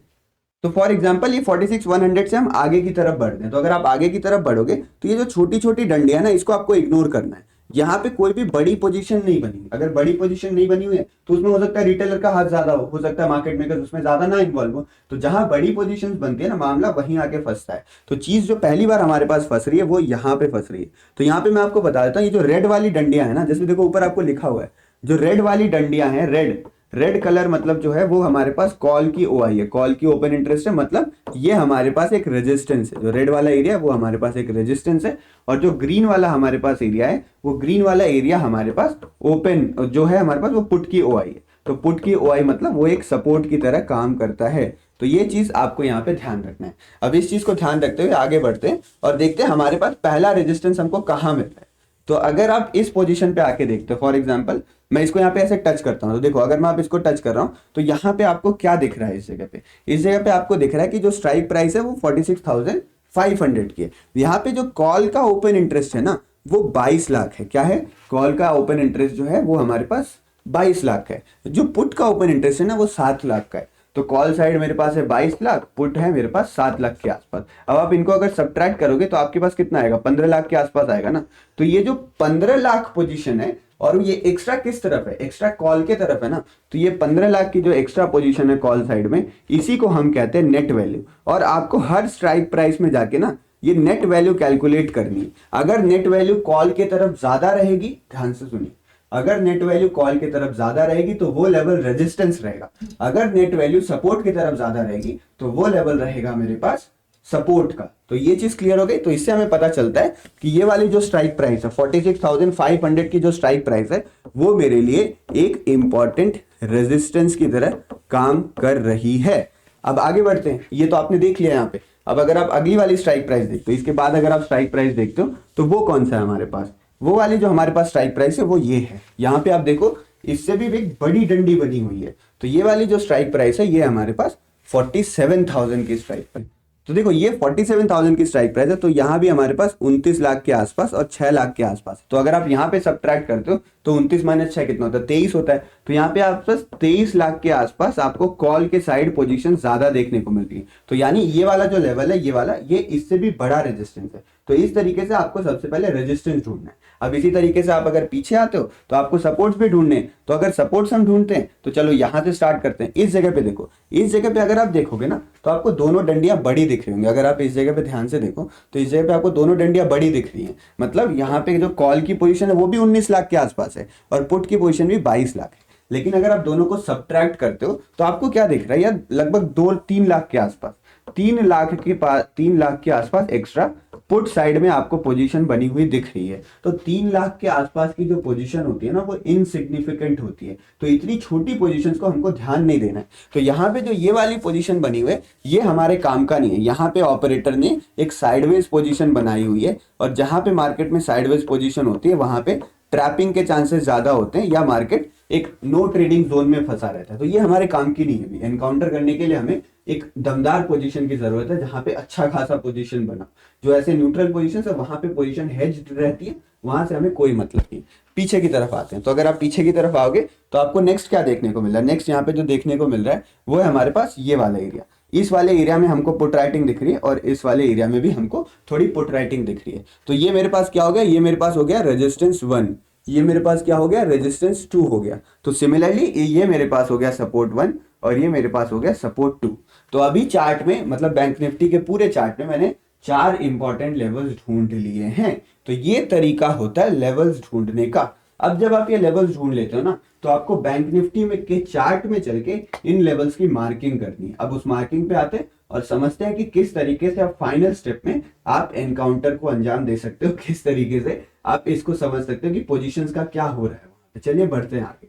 तो फॉर एग्जांपल ये 46,100 से हम आगे की तरफ बढ़ते हैं। तो अगर आप आगे की तरफ बढ़ोगे तो ये जो छोटी छोटी डंडियां ना, इसको आपको इग्नोर करना है। यहाँ पे कोई भी बड़ी पोजीशन नहीं बनी। अगर बड़ी पोजीशन नहीं बनी हुई है तो उसमें हो सकता है रिटेलर का हाथ ज्यादा हो सकता है मार्केट मेकर उसमें ज्यादा ना इन्वॉल्व हो। तो जहां बड़ी पोजीशन बनती है ना, मामला वहीं आके फंसता है। तो चीज जो पहली बार हमारे पास फंस रही है वो यहाँ पे फंस रही है। तो यहाँ पे मैं आपको बता देता हूँ, ये जो रेड वाली डंडियां है ना, जैसे देखो ऊपर आपको लिखा हुआ है, जो रेड वाली डंडियां हैं, रेड रेड कलर मतलब जो है वो हमारे पास कॉल की ओआई है, कॉल की ओपन इंटरेस्ट है। मतलब ये हमारे पास एक रेजिस्टेंस है, जो रेड वाला एरिया है वो हमारे पास एक रेजिस्टेंस है, और जो ग्रीन वाला हमारे पास एरिया है वो ग्रीन वाला एरिया हमारे पास ओपन जो है हमारे पास वो पुट की ओआई है। तो पुट की ओआई मतलब वो एक सपोर्ट की तरह काम करता है। तो ये चीज आपको यहाँ पे ध्यान रखना है। अब इस चीज को ध्यान रखते हुए आगे बढ़ते हैं और देखते हैं हमारे पास पहला रेजिस्टेंस हमको कहाँ मिल रहा है। तो अगर आप इस पोजीशन पे आके देखते हो, फॉर एग्जांपल मैं इसको यहाँ पे ऐसे टच करता हूँ, तो देखो अगर मैं आप इसको टच कर रहा हूँ तो यहाँ पे आपको क्या दिख रहा है, इस जगह पे, इस जगह पे आपको दिख रहा है कि जो स्ट्राइक प्राइस है वो 46,500 की है। यहाँ पे जो कॉल का ओपन इंटरेस्ट है ना वो 22 लाख है। क्या है, कॉल का ओपन इंटरेस्ट जो है वो हमारे पास 22 लाख है। जो पुट का ओपन इंटरेस्ट है ना वो 7 लाख का है। तो कॉल साइड मेरे पास है 22 लाख, पुट है मेरे पास 7 लाख के आसपास। अब आप इनको अगर सब्ट्रैक्ट करोगे तो आपके पास कितना आएगा, 15 लाख के आसपास आएगा ना। तो ये जो 15 लाख पोजीशन है और ये एक्स्ट्रा किस तरफ है, एक्स्ट्रा कॉल के तरफ है ना, तो ये 15 लाख की जो एक्स्ट्रा पोजीशन है कॉल साइड में, इसी को हम कहते हैं नेट वैल्यू। और आपको हर स्ट्राइक प्राइस में जाके ना ये नेट वैल्यू कैलकुलेट करनी है। अगर नेट वैल्यू कॉल के तरफ ज्यादा रहेगी, ध्यान से सुनिए, अगर नेट वैल्यू कॉल की तरफ ज्यादा रहेगी तो वो लेवल रेजिस्टेंस रहेगा। अगर नेट वैल्यू सपोर्ट की तरफ ज्यादा रहेगी तो वो लेवल रहेगा मेरे पास सपोर्ट का। तो ये चीज क्लियर हो गई। तो इससे हमें पता चलता है कि ये वाली जो स्ट्राइक प्राइस है 46,500 की जो स्ट्राइक प्राइस है वो मेरे लिए एक इंपॉर्टेंट रेजिस्टेंस की तरह काम कर रही है। अब आगे बढ़ते हैं, ये तो आपने देख लिया यहाँ पे। अब अगर आप अगली वाली स्ट्राइक प्राइस देखते हो, इसके बाद अगर आप स्ट्राइक प्राइस देखते हो तो वो कौन सा है हमारे पास, वो वाली जो हमारे पास स्ट्राइक प्राइस है वो ये है। यहाँ पे आप देखो इससे भी एक बड़ी डंडी बनी हुई है। तो ये वाली जो स्ट्राइक प्राइस है ये हमारे पास 47,000 की स्ट्राइक प्राइस। तो देखो ये 47,000 की स्ट्राइक प्राइस है, तो यहाँ भी हमारे पास 29 लाख के आसपास और 6 लाख के आसपास। तो अगर आप यहाँ पे सब्ट्रैक्ट करते हो तो 29 माइनस 6 कितना होता है, 23 होता है। तो यहाँ पे आप बस 23 लाख के आसपास आपको कॉल के साइड पोजीशन ज्यादा देखने को मिलती है। तो यानी ये वाला जो लेवल है, ये वाला, ये इससे भी बड़ा रेजिस्टेंस है। तो इस तरीके से आपको सबसे पहले रेजिस्टेंस ढूंढना है। अब इसी तरीके से आप अगर पीछे आते हो तो आपको सपोर्ट्स भी ढूंढने हैं। तो अगर सपोर्ट्स हम ढूंढते हैं तो चलो यहां से स्टार्ट करते हैं। इस जगह पे देखो, इस जगह पे अगर आप देखोगे ना तो आपको दोनों डंडियां बड़ी दिख रही होंगी। अगर आप इस जगह पे ध्यान से देखो तो इस जगह पे आपको दोनों डंडियां बड़ी दिख रही हैं। मतलब यहाँ पे जो कॉल की पोजीशन है वो भी 19 लाख के आसपास है और पुट की पोजीशन भी 22 लाख है। लेकिन अगर आप दोनों को सब्ट्रैक्ट करते हो तो आपको क्या दिख रहा है यार, लगभग 2-3 लाख के आसपास, 3 लाख के पास, 3 लाख के आसपास एक्स्ट्रा पुट साइड में आपको पोजीशन बनी हुई दिख रही है। तो 3 लाख के आसपास की जो पोजीशन होती है ना वो इनसिग्निफिकेंट होती है। तो इतनी छोटी पोजीशंस को हमको ध्यान नहीं देना है। तो यहाँ पे जो ये वाली पोजीशन बनी हुई है ये हमारे काम का नहीं है। यहाँ पे ऑपरेटर ने एक साइडवेज पोजीशन बनाई हुई है, और जहां पे मार्केट में साइडवेज पोजीशन होती है वहां पे ट्रैपिंग के चांसेस ज्यादा होते हैं या मार्केट एक नो ट्रेडिंग जोन में फंसा रहता है। तो ये हमारे काम की नहीं है। एनकाउंटर करने के लिए हमें एक दमदार पोजीशन की जरूरत है जहां पे अच्छा खासा पोजीशन बना। जो ऐसे न्यूट्रल पोजीशन है वहां पे पोजीशन हेज्ड रहती है, वहां से हमें कोई मतलब नहीं। पीछे की तरफ आते हैं। तो अगर आप पीछे की तरफ आओगे तो आपको नेक्स्ट क्या देखने को मिल रहा है, नेक्स्ट यहाँ पे जो देखने को मिल रहा है वो है हमारे पास ये वाला एरिया। इस वाले एरिया में हमको पुट राइटिंग दिख रही है और इस वाले एरिया में भी हमको थोड़ी पुट राइटिंग दिख रही है। तो ये मेरे पास क्या हो गया, ये मेरे पास हो गया रेजिस्टेंस 1, ये मेरे पास क्या हो गया, रेजिस्टेंस 2 हो गया। तो सिमिलरली ये मेरे पास हो गया सपोर्ट 1 और ये मेरे पास हो गया सपोर्ट 2। तो अभी चार्ट में, मतलब बैंक निफ्टी के पूरे चार्ट में मैंने 4 इंपॉर्टेंट लेवल्स ढूंढ लिए हैं। तो ये तरीका होता है लेवल्स ढूंढने का। अब जब आप ये लेवल्स ढूंढ लेते हो ना तो आपको बैंक निफ्टी में के चार्ट में चल के इन लेवल्स की मार्किंग करनी है। अब उस मार्किंग पे आते हैं और समझते हैं कि किस तरीके से आप फाइनल स्टेप में आप एनकाउंटर को अंजाम दे सकते हो, किस तरीके से आप इसको समझ सकते हो कि पोजीशंस का क्या हो रहा है। तो चलिए बढ़ते हैं आगे।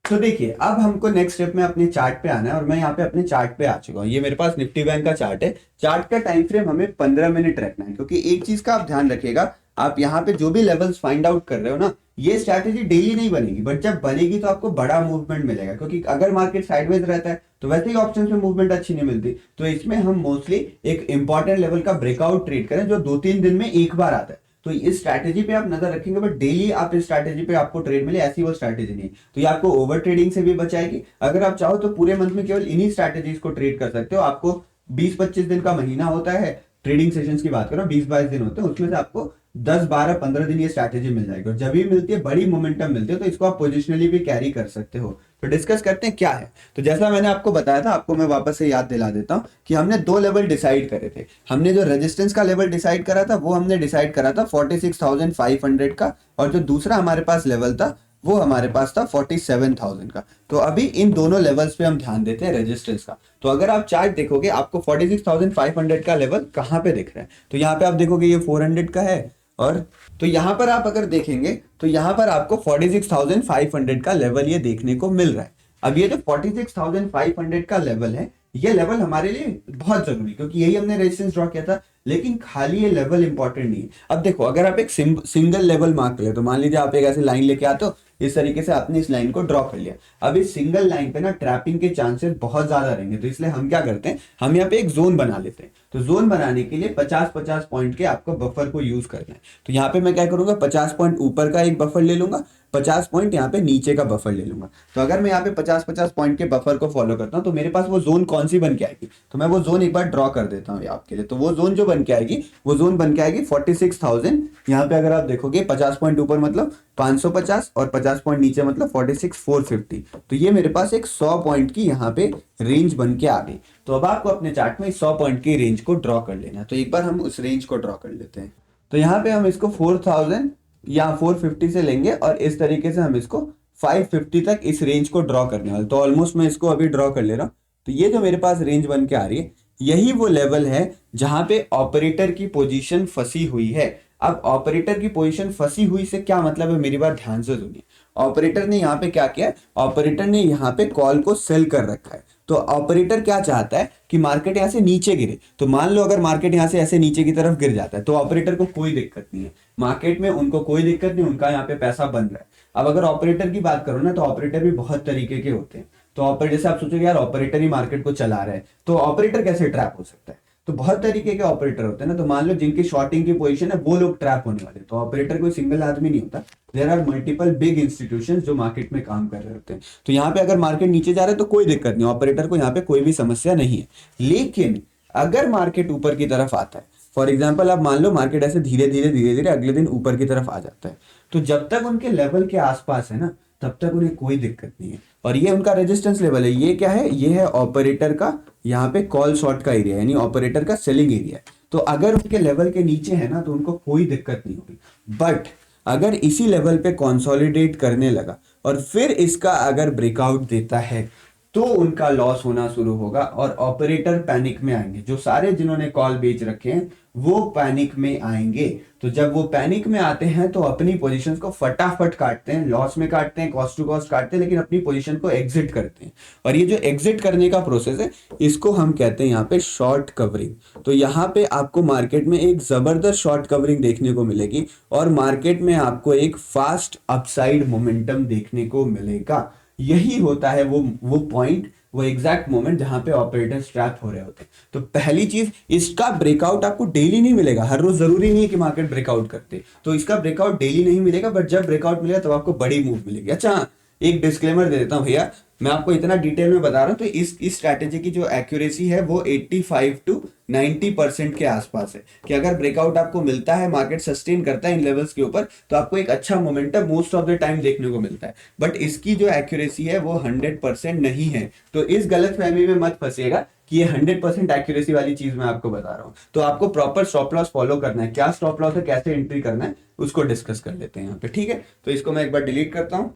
तो देखिए अब हमको नेक्स्ट स्टेप में अपने चार्ट पे आना है और मैं यहाँ पे अपने चार्ट पे आ चुका हूँ। ये मेरे पास निफ्टी बैंक का चार्ट है। चार्ट का टाइम फ्रेम हमें 15 मिनट रखना है, क्योंकि एक चीज का आप ध्यान रखिएगा, आप यहाँ पे जो भी लेवल्स फाइंड आउट कर रहे हो ना, ये स्ट्रैटेजी डेली नहीं बनेगी, बट जब बनेगी तो आपको बड़ा मूवमेंट मिलेगा। क्योंकि अगर मार्केट साइडवेज रहता है तो वैसे ही ऑप्शंस में मूवमेंट अच्छी नहीं मिलती। तो इसमें हम मोस्टली एक इंपॉर्टेंट लेवल का ब्रेकआउट ट्रेड करें जो 2-3 दिन में एक बार आता है। तो इस स्ट्रैटेजी पे आप नजर रखेंगे, बट डेली आप इस स्ट्रैटेजी पे आपको ट्रेड मिले ऐसी वो स्ट्रैटेजी नहीं। तो ये आपको ओवर ट्रेडिंग से भी बचाएगी। अगर आप चाहो तो पूरे मंथ में केवल इन्हीं स्ट्रैटेजीज को ट्रेड कर सकते हो। आपको 20-25 दिन का महीना होता है, ट्रेडिंग सेशंस की बात करो 20-22 दिन होते हैं, उसमें से आपको 10-12-15 दिन ये स्ट्रैटेजी मिल जाएगी। और जब भी मिलती है बड़ी मोमेंटम मिलती है तो इसको आप पोजिशनली भी कैरी कर सकते हो। तो डिस्कस करते हैं क्या है। तो जैसा मैंने आपको बताया था, आपको मैं वापस से याद दिला देता हूं कि हमने 2 लेवल डिसाइड करे थे। हमने जो रेजिस्टेंस का लेवल डिसाइड करा था वो हमने डिसाइड करा था 46,500 का, और जो दूसरा हमारे पास लेवल था वो हमारे पास था 47,000 का। तो अभी इन दोनों लेवल्स पे हम ध्यान देते हैं रेजिस्टेंस का। तो अगर आप चार्ट देखोगे आपको 46,500 का लेवल कहां पे दिख रहा है, तो यहाँ पे आप देखोगे ये 400 का है, और तो यहां पर आप अगर देखेंगे तो यहां पर आपको 46,500 का लेवल ये देखने को मिल रहा है। अब ये जो 46,500 का लेवल है, ये लेवल हमारे लिए बहुत जरूरी, क्योंकि यही हमने रेजिस्टेंस ड्रॉ किया था। लेकिन खाली ये लेवल इंपॉर्टेंट नहीं है। अब देखो, अगर आप एक सिंगल लेवल मार्क कर ले, तो मान लीजिए आप एक ऐसी लाइन लेके आते हो, इस तरीके से आपने इस लाइन को ड्रॉ कर लिया। अब इस सिंगल लाइन पे ना ट्रैपिंग के चांसेस बहुत ज्यादा रहेंगे, तो इसलिए हम क्या करते हैं, हम यहाँ पे एक जोन बना लेते हैं। तो जोन बनाने के लिए 50-50 पॉइंट के आपको बफर को यूज करना है। तो यहाँ पे मैं क्या करूंगा, 50 पॉइंट ऊपर का एक बफर ले लूंगा, 50 पॉइंट यहाँ पे नीचे का बफर ले लूंगा। तो अगर मैं यहाँ पे 50-50 पॉइंट के बफर को फॉलो करता हूँ तो मेरे पास वो जोन कौन सी बन के आएगी, तो मैं वो जोन एक बार ड्रॉ कर देता हूँ आपके लिए। तो वो जोन जो बन के आएगी, वो जोन बन के आएगी 46,000। यहाँ पे अगर आप देखोगे 50 पॉइंट ऊपर मतलब 550 और 50 पॉइंट नीचे मतलब 46,450। तो ये मेरे पास एक 100 पॉइंट की यहाँ पे रेंज बन के आ गई। तो अब आपको अपने चार्ट में 100 पॉइंट की रेंज को ड्रॉ कर लेना। तो एक बार हम उस रेंज को ड्रॉ कर लेते हैं। तो यहाँ पे हम इसको 4,000 या 450 से लेंगे और इस तरीके से हम इसको 550 तक इस रेंज को ड्रॉ करने वाले। तो ऑलमोस्ट मैं इसको अभी ड्रॉ कर ले रहा हूँ। तो ये जो मेरे पास रेंज बन के आ रही है, यही वो लेवल है जहां पे ऑपरेटर की पोजीशन फंसी हुई है। अब ऑपरेटर की पोजीशन फंसी हुई से क्या मतलब है, मेरी बात ध्यान से सुनिए। ऑपरेटर ने यहाँ पे क्या किया, ऑपरेटर ने यहाँ पे कॉल को सेल कर रखा है। तो ऑपरेटर क्या चाहता है कि मार्केट यहाँ से नीचे गिरे। तो मान लो अगर मार्केट यहाँ से ऐसे नीचे की तरफ गिर जाता है तो ऑपरेटर को कोई दिक्कत नहीं है, मार्केट में उनको कोई दिक्कत नहीं, उनका यहाँ पे पैसा बन रहा है। अब अगर ऑपरेटर की बात करो ना, तो ऑपरेटर भी बहुत तरीके के होते हैं। तो ऑपरेटर, जैसे आप सोचोगे यार ऑपरेटर ही मार्केट को चला रहा है, तो ऑपरेटर कैसे ट्रैप हो सकता है। तो बहुत तरीके के ऑपरेटर होते हैं ना। तो मान लो जिनकी शॉर्टिंग की पोजीशन है वो लोग ट्रैप होने वाले। तो ऑपरेटर कोई सिंगल आदमी नहीं होता, there are multiple big institutions जो मार्केट में काम कर रहे होते हैं। तो यहाँ पे अगर मार्केट नीचे जा रहा है तो कोई दिक्कत नहीं, ऑपरेटर को यहाँ पे कोई भी समस्या नहीं है। लेकिन अगर मार्केट ऊपर की तरफ आता है, फॉर एग्जाम्पल आप मान लो मार्केट ऐसे धीरे धीरे अगले दिन ऊपर की तरफ आ जाता है, तो जब तक उनके लेवल के आसपास है ना, तब तक उन्हें कोई दिक्कत नहीं है। और ये उनका रेजिस्टेंस लेवल है। ये क्या है, ये है ऑपरेटर का यहाँ पे कॉल शॉर्ट का एरिया, यानी ऑपरेटर का सेलिंग एरिया है। तो अगर उनके लेवल के नीचे है ना, तो उनको कोई दिक्कत नहीं होगी। बट अगर इसी लेवल पे कंसोलिडेट करने लगा और फिर इसका अगर ब्रेकआउट देता है, तो उनका लॉस होना शुरू होगा और ऑपरेटर पैनिक में आएंगे। जो सारे जिन्होंने कॉल बेच रखे हैं वो पैनिक में आएंगे। तो जब वो पैनिक में आते हैं तो अपनी पोजीशंस को फटाफट काटते हैं, लॉस में काटते हैं, कॉस्ट टू कॉस्ट काटते हैं, लेकिन अपनी पोजीशन को एग्जिट करते हैं। और ये जो एग्जिट करने का प्रोसेस है, इसको हम कहते हैं यहाँ पे शॉर्ट कवरिंग। तो यहाँ पे आपको मार्केट में एक जबरदस्त शॉर्ट कवरिंग देखने को मिलेगी और मार्केट में आपको एक फास्ट अपसाइड मोमेंटम देखने को मिलेगा। यही होता है वो पॉइंट, वो एग्जैक्ट मोमेंट जहां पे ऑपरेटर ट्रैप हो रहे होते हैं। तो पहली चीज, इसका ब्रेकआउट आपको डेली नहीं मिलेगा, हर रोज जरूरी नहीं है कि मार्केट ब्रेकआउट करते, तो इसका ब्रेकआउट डेली नहीं मिलेगा, बट जब ब्रेकआउट मिलेगा तब आपको बड़ी मूव मिलेगी। अच्छा, एक डिस्क्लेमर दे देता हूं भैया, मैं आपको इतना डिटेल में बता रहा हूं, तो इस स्ट्रैटेजी की जो एक्यूरेसी है वो 85 to 90% के आसपास है कि अगर ब्रेकआउट आपको मिलता है, मार्केट सस्टेन करता है इन लेवल्स के ऊपर, तो आपको एक अच्छा momentum most of the time देखने को मिलता है। बट इसकी जो एक्यूरेसी है वो 100% नहीं है। तो इस गलतफहमी में मत फंसिएगा कि ये 100% एक्यूरेसी वाली चीज मैं आपको बता रहा हूं। तो आपको प्रॉपर स्टॉप लॉस फॉलो करना है। क्या स्टॉप लॉस है, कैसे एंट्री करना है, उसको डिस्कस कर लेते हैं यहाँ पे, ठीक है। तो इसको मैं एक बार डिलीट करता हूं।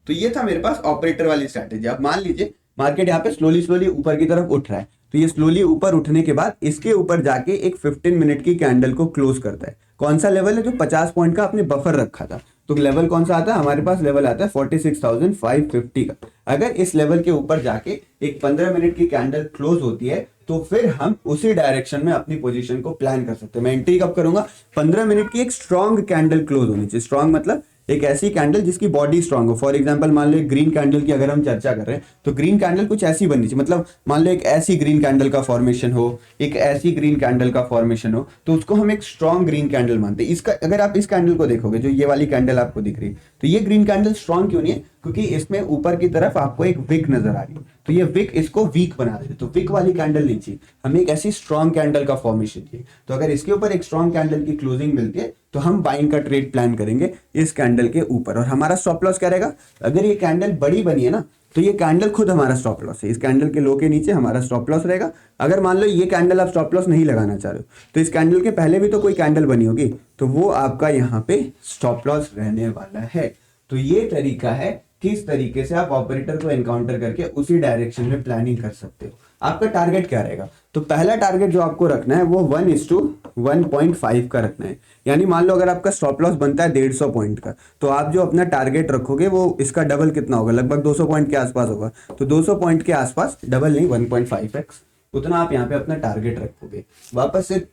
तो ये था मेरे पास ऑपरेटर वाली स्ट्रैटेजी। अब मान लीजिए मार्केट यहाँ पे स्लोली ऊपर की तरफ उठ रहा है, तो ये स्लोली ऊपर उठने के बाद इसके ऊपर जाके एक 15 मिनट की कैंडल को क्लोज करता है। कौन सा लेवल है, जो 50 पॉइंट का आपने बफर रखा था। तो लेवल कौन सा आता है, हमारे पास लेवल आता है 46,550 का। अगर इस लेवल के ऊपर जाके एक 15 मिनट की कैंडल क्लोज होती है, तो फिर हम उसी डायरेक्शन में अपनी पोजीशन को प्लान कर सकते हैं। मैं एंट्री कब करूंगा, 15 मिनट की एक स्ट्रॉन्ग कैंडल क्लोज होनी चाहिए। स्ट्रॉन्ग मतलब एक ऐसी कैंडल जिसकी बॉडी स्ट्रांग हो। फॉर एग्जांपल मान लो एक ग्रीन कैंडल की अगर हम चर्चा कर रहे हैं, तो ग्रीन कैंडल कुछ ऐसी बननी चाहिए, मतलब मान लो एक ऐसी ग्रीन कैंडल का फॉर्मेशन हो, एक ऐसी ग्रीन कैंडल का फॉर्मेशन हो, तो उसको हम एक स्ट्रॉन्ग ग्रीन कैंडल मानते हैं। इसका अगर आप इस कैंडल को देखोगे, जो ये वाली कैंडल आपको दिख रही है, तो ये ग्रीन कैंडल स्ट्रॉन्ग क्यों नहीं है, क्योंकि इसमें ऊपर की तरफ आपको एक विक नजर आ रही है, तो ये विक इसको वीक बना देती है। तो विक वाली कैंडल नहीं चाहिए हमें, एक ऐसी स्ट्रॉन्ग कैंडल का फॉर्मेशन चाहिए। तो अगर इसके ऊपर एक स्ट्रॉन्ग कैंडल की क्लोजिंग मिलती है तो हम बाइंग का ट्रेड प्लान करेंगे इस कैंडल के ऊपर। और हमारा स्टॉप लॉस क्या रहेगा, अगर ये कैंडल बड़ी बनी है ना तो ये कैंडल खुद हमारा स्टॉप लॉस है। इस कैंडल के लो के नीचे हमारा स्टॉप लॉस रहेगा। अगर मान लो ये कैंडल आप स्टॉप लॉस नहीं लगाना चाह रहे हो तो इस कैंडल के पहले भी तो कोई कैंडल बनी होगी, तो वो आपका यहाँ पे स्टॉप लॉस रहने वाला है। तो ये तरीका है किस तरीके से आप ऑपरेटर को एनकाउंटर करके उसी डायरेक्शन में प्लानिंग कर सकते हो। आपका टारगेट क्या रहेगा, तो पहला टारगेट जो आपको रखना है वो 1:1.5 का रखना है। यानी मान लो अगर आपका स्टॉप लॉस बनता है 150 पॉइंट का, तो आप जो अपना टारगेट रखोगे वो इसका डबल कितना होगा, लगभग 200 पॉइंट के आसपास होगा। तो 200 पॉइंट के आसपास, डबल नहीं 1.5x, उतना आप यहाँ पे अपना टारगेट रखोगे। वापस से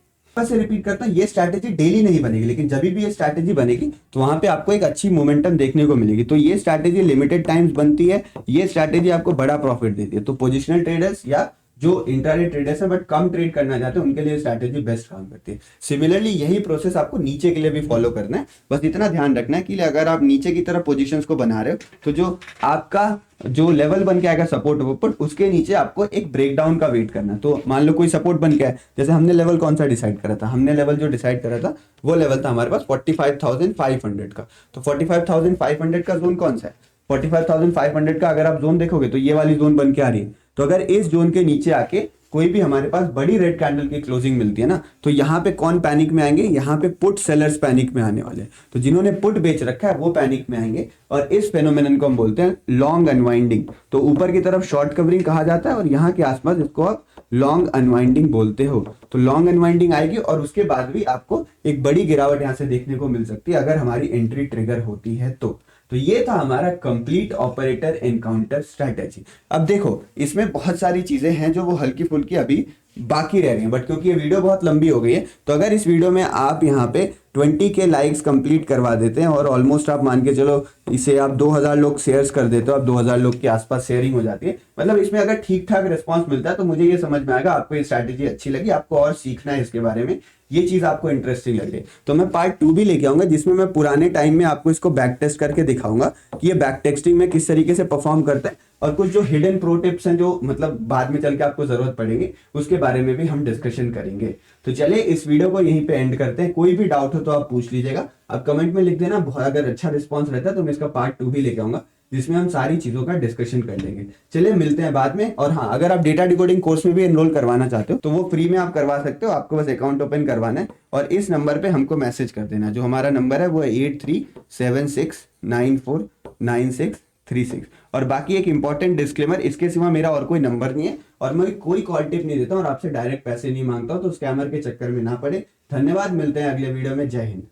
रिपीट करता हूं, ये स्ट्रैटेजी डेली नहीं बनेगी, लेकिन जब भी ये स्ट्रैटेजी बनेगी तो वहां पे आपको एक अच्छी मोमेंटम देखने को मिलेगी। तो ये स्ट्रैटेजी लिमिटेड टाइम्स बनती है, ये स्ट्रैटेजी आपको बड़ा प्रॉफिट देती है। तो पोजिशनल ट्रेडर्स या जो इंट्राडे ट्रेडर्स हैं बट कम ट्रेड करना चाहते हैं उनके लिए स्ट्रैटेजी बेस्ट काम करती है। सिमिलरली यही प्रोसेस आपको नीचे के लिए भी फॉलो करना है। बस इतना ध्यान रखना है कि अगर आप नीचे की तरफ पोजीशंस को बना रहे हो तो जो आपका जो लेवल बन के आएगा सपोर्ट वोपोर्ट, उसके नीचे आपको एक ब्रेकडाउन का वेट करना है। तो मान लो कोई सपोर्ट बन गया है, जैसे हमने लेवल कौन सा डिसाइड करा था, हमने लेवल जो डिसाइड करा था वो लेवल था हमारे पास 45,500 का। तो 45,500 का जोन कौन सा है, 45,500 का अगर आप जोन देखोगे तो ये वाली जोन बन के आ रही है। तो अगर इस जोन के नीचे आके कोई भी हमारे पास बड़ी रेड कैंडल की क्लोजिंग मिलती है ना, तो यहाँ पे कौन पैनिक में आएंगे, यहाँ पे पुट सेलर्स पैनिक में आने वाले हैं। तो जिन्होंने पुट बेच रखा है वो पैनिक में आएंगे, और इस फेनोमेनन को हम बोलते हैं लॉन्ग अनवाइंडिंग। तो ऊपर की तरफ शॉर्ट कवरिंग कहा जाता है और यहाँ के आसपास इसको आप लॉन्ग अनवाइंडिंग बोलते हो। तो लॉन्ग अनवाइंडिंग आएगी और उसके बाद भी आपको एक बड़ी गिरावट यहाँ से देखने को मिल सकती है अगर हमारी एंट्री ट्रिगर होती है तो ये था हमारा कंप्लीट ऑपरेटर एनकाउंटर स्ट्रैटेजी। अब देखो इसमें बहुत सारी चीजें हैं जो वो हल्की फुल्की अभी बाकी रह रही हैं, बट क्योंकि ये वीडियो बहुत लंबी हो गई है तो अगर इस वीडियो में आप यहाँ पे 20 के लाइक्स कंप्लीट करवा देते हैं और ऑलमोस्ट आप मान के चलो इसे आप 2000 लोग शेयर्स कर देते हो, आप 2000 लोग के आसपास शेयरिंग हो जाती है, मतलब इसमें अगर ठीक ठाक रिस्पॉन्स मिलता है तो मुझे ये समझ में आएगा आपको ये स्ट्रैटेजी अच्छी लगी, आपको और सीखना है इसके बारे में, ये चीज आपको इंटरेस्टिंग लगे। तो मैं पार्ट 2 भी लेके आऊंगा जिसमें मैं पुराने टाइम में आपको इसको बैक टेस्ट करके दिखाऊंगा कि ये बैक टेस्टिंग में किस तरीके से परफॉर्म करता है, और कुछ जो हिडन प्रो टिप्स हैं जो मतलब बाद में चल के आपको जरूरत पड़ेगी उसके बारे में भी हम डिस्कशन करेंगे। तो चलिए इस वीडियो को यहीं पे एंड करते हैं। कोई भी डाउट हो तो आप पूछ लीजिएगा, आप कमेंट में लिख देना, बहुत अगर अच्छा रिस्पॉन्स रहता है तो मैं इसका पार्ट 2 भी लेके आऊंगा जिसमें हम सारी चीजों का डिस्कशन कर लेंगे। चलिए मिलते हैं बाद में। और हाँ, अगर आप डेटा डिकोडिंग कोर्स में भी एनरोल करवाना चाहते हो तो वो फ्री में आप करवा सकते हो, आपको बस अकाउंट ओपन करवाना है और इस नंबर पे हमको मैसेज कर देना। जो हमारा नंबर है वो है 8376949636। और बाकी एक इंपॉर्टेंट डिस्क्लेमर, इसके सिवा मेरा और कोई नंबर नहीं है और मैं कोई कॉल टिप नहीं देता और आपसे डायरेक्ट पैसे नहीं मांगता हूं, तो स्कैमर के चक्कर में ना पड़े। धन्यवाद, मिलते हैं अगले वीडियो में। जय हिंद।